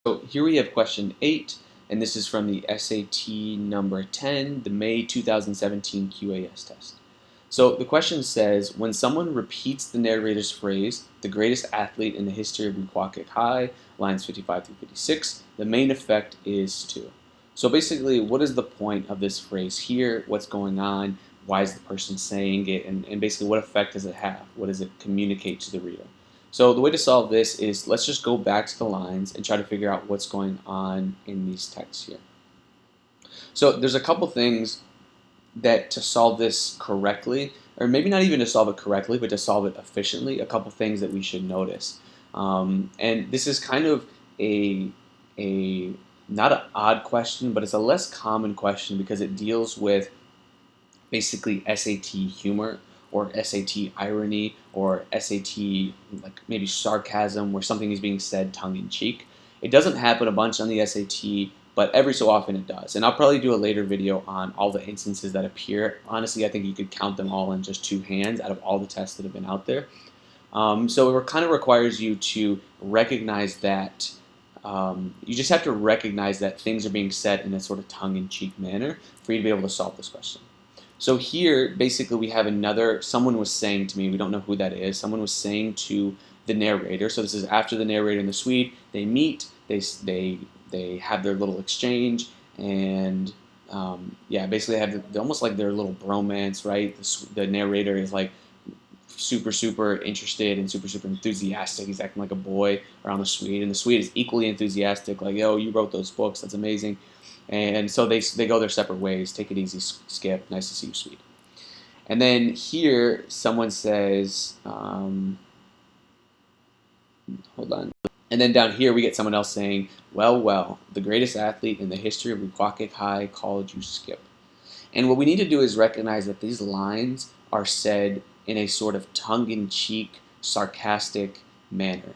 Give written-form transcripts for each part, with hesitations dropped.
So here we have question 8, and this is from the SAT number 10, the May 2017 QAS test. So the question says, when someone repeats the narrator's phrase, the greatest athlete in the history of Wequakic High, lines 55 through 56, the main effect is to. So basically, what is the point of this phrase here? What's going on? Why is the person saying it? And basically, what effect does it have? What does it communicate to the reader? So the way to solve this is let's just go back to the lines and try to figure out what's going on in these texts here. So there's a couple things that to solve this correctly, or maybe not even to solve it correctly, but to solve it efficiently, a couple things that we should notice. And this is kind of a not an odd question, but it's a less common question because it deals with basically SAT humor or SAT irony or SAT like maybe sarcasm where something is being said tongue in cheek. It doesn't happen a bunch on the SAT, but every so often it does. And I'll probably do a later video on all the instances that appear. Honestly, I think you could count them all in just two hands out of all the tests that have been out there. So it kind of requires you to recognize that you just have to recognize that things are being said in a sort of tongue-in-cheek manner for you to be able to solve this question. So here, basically, we have someone was saying to me, we don't know who that is, someone was saying to the narrator, so this is after the narrator and the Swede, they meet, they have their little exchange, and yeah, basically they have almost like their little bromance, right? The narrator is like super interested and super enthusiastic. He's acting like a boy around the Swede, and the Swede is equally enthusiastic, like, yo, you wrote those books, that's amazing. And so they go their separate ways. Take it easy, Skip. Nice to see you, Swede. And then here, someone says, hold on. And then down here, we get someone else saying, well, the greatest athlete in the history of Wequakic High called you Skip. And what we need to do is recognize that these lines are said in a sort of tongue-in-cheek, sarcastic manner.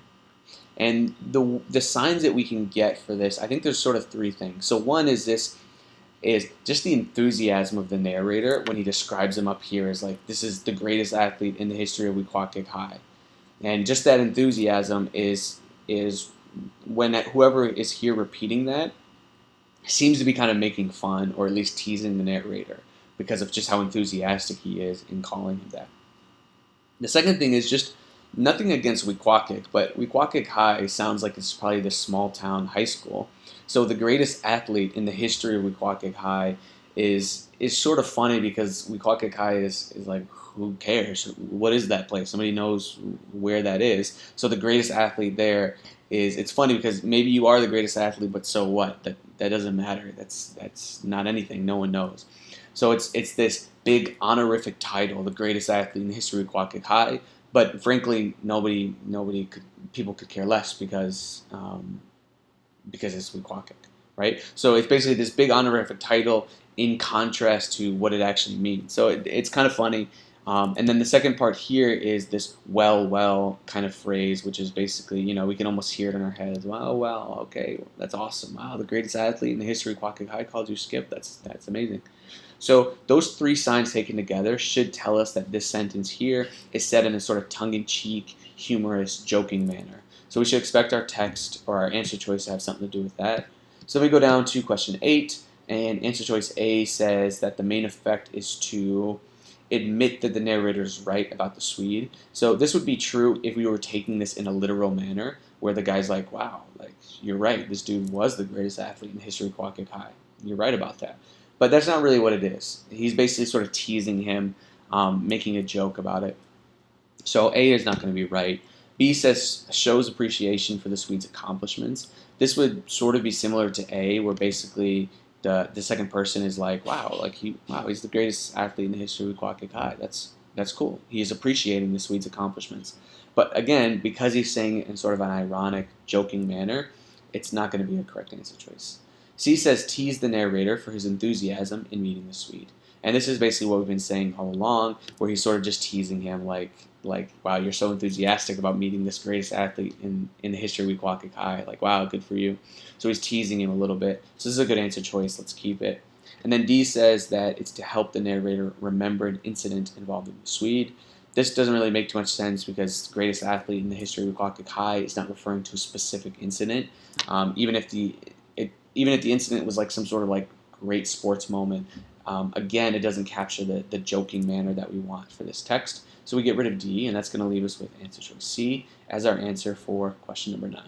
And the signs that we can get for this, I think there's sort of three things. So one is just the enthusiasm of the narrator when he describes him up here as like, this is the greatest athlete in the history of Wequakic High. And just that enthusiasm is when whoever is here repeating that seems to be kind of making fun or at least teasing the narrator because of just how enthusiastic he is in calling him that. The second thing is just nothing against Wequakic, but Wequakic High sounds like it's probably this small town high school. So the greatest athlete in the history of Wequakic High is sort of funny because Wequakic High is like, who cares? What is that place? Somebody knows where that is. So the greatest athlete there it's funny because maybe you are the greatest athlete, but so what? That doesn't matter. That's not anything. No one knows. So it's this big honorific title, the greatest athlete in the history of Wequakic High. But frankly, people could care less because it's Wequakic, right? So it's basically this big honorific title in contrast to what it actually means. So it's kind of funny. And then the second part here is this well kind of phrase, which is basically, we can almost hear it in our heads. Well, okay, that's awesome. Wow, the greatest athlete in the history of Wequakic High called you Skip. That's amazing. So those three signs taken together should tell us that this sentence here is said in a sort of tongue-in-cheek, humorous, joking manner. So we should expect our text or our answer choice to have something to do with that. So we go down to question 8, and answer choice A says that the main effect is to admit that the narrator is right about the Swede. So this would be true if we were taking this in a literal manner, where the guy's like, wow, like, you're right, this dude was the greatest athlete in the history of Wequakic High. You're right about that. But that's not really what it is. He's basically sort of teasing him, making a joke about it. So A is not going to be right. B says shows appreciation for the Swede's accomplishments. This would sort of be similar to A, where basically the second person is like, wow, he's the greatest athlete in the history of Wequakic High. That's cool. He is appreciating the Swede's accomplishments. But again, because he's saying it in sort of an ironic, joking manner, it's not going to be a correct answer choice. C says tease the narrator for his enthusiasm in meeting the Swede. And this is basically what we've been saying all along, where he's sort of just teasing him like wow, you're so enthusiastic about meeting this greatest athlete in the history of Wequakic High. Like, wow, good for you. So he's teasing him a little bit. So this is a good answer choice. Let's keep it. And then D says that it's to help the narrator remember an incident involving the Swede. This doesn't really make too much sense because greatest athlete in the history of Wequakic High is not referring to a specific incident. Even if even if the incident was like some sort of like great sports moment, again, it doesn't capture the joking manner that we want for this text. So we get rid of D, and that's going to leave us with answer choice C as our answer for question number 9.